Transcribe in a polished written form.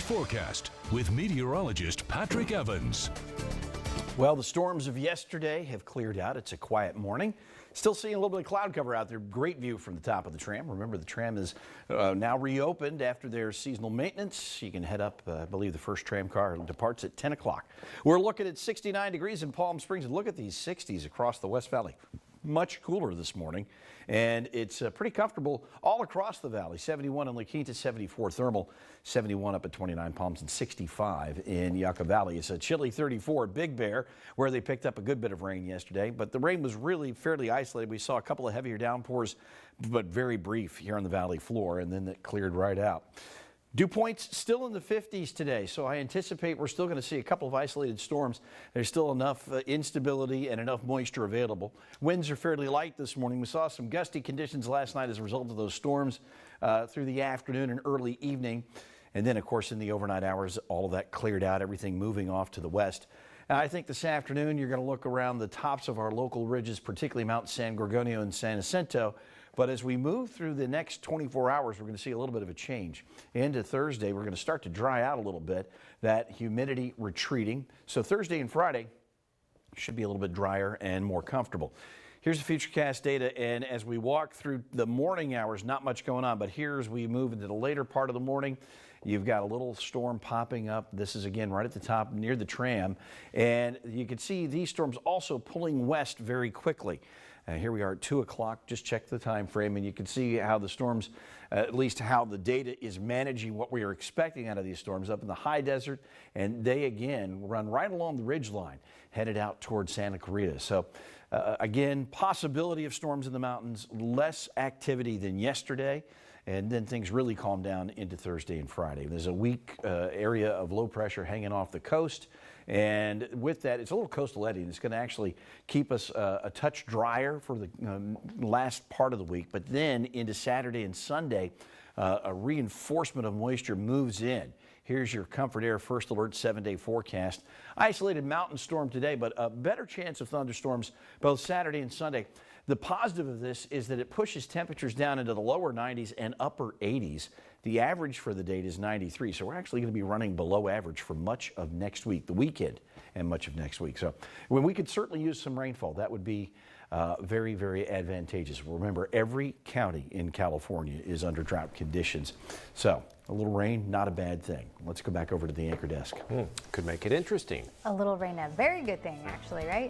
Desert Forecast with meteorologist Patrick Evans. Well, the storms of yesterday have cleared out. It's a quiet morning. Still seeing a little bit of cloud cover out there. Great view from the top of the tram. Remember, the tram is now reopened after their seasonal maintenance. You can head up, I believe the first tram car departs at 10 o'clock. We're looking at 69 degrees in Palm Springs, and look at these 60s across the West Valley. Much cooler this morning, and it's pretty comfortable all across the valley. 71 in La Quinta, 74 thermal, 71 up at 29 Palms, and 65 in Yucca Valley. It's a chilly 34 at Big Bear, where they picked up a good bit of rain yesterday, but the rain was really fairly isolated. We saw a couple of heavier downpours, but very brief here on the valley floor, and then it cleared right out. Dew points still in the 50s today, so I anticipate we're still going to see a couple of isolated storms. There's still enough instability and enough moisture available. Winds are fairly light this morning. We saw some gusty conditions last night as a result of those storms through the afternoon and early evening. And then, of course, in the overnight hours, all of that cleared out, everything moving off to the west. I think this afternoon you're going to look around the tops of our local ridges, particularly Mount San Gorgonio and San Jacinto. But as we move through the next 24 hours, we're going to see a little bit of a change. Into Thursday, we're going to start to dry out a little bit, that humidity retreating. So Thursday and Friday should be a little bit drier and more comfortable. Here's the Futurecast data, and as we walk through the morning hours, not much going on, but here as we move into the later part of the morning, you've got a little storm popping up. This is again right at the top near the tram, and you can see these storms also pulling west very quickly. Here we are at 2 o'clock. Just check the time frame, and you can see how the storms, at least how the data is managing what we are expecting out of these storms up in the high desert, and they again run right along the ridge line, headed out towards Santa Clarita. So again, possibility of storms in the mountains, less activity than yesterday. And then things really calm down into Thursday and Friday. There's a weak area of low pressure hanging off the coast. And with that, it's a little coastal eddy, and it's going to actually keep us a touch drier for the last part of the week. But then into Saturday and Sunday, a reinforcement of moisture moves in. Here's your Comfort Air First Alert 7-day forecast. Isolated mountain storm today, but a better chance of thunderstorms both Saturday and Sunday. The positive of this is that it pushes temperatures down into the lower 90s and upper 80s. The average for the date is 93, so we're actually going to be running below average for much of next week, the weekend, and much of next week. So when we could certainly use some rainfall, that would be very, very advantageous. Remember, every county in California is under drought conditions. So a little rain, not a bad thing. Let's go back over to the anchor desk. Could make it interesting. A little rain, a very good thing, actually, right?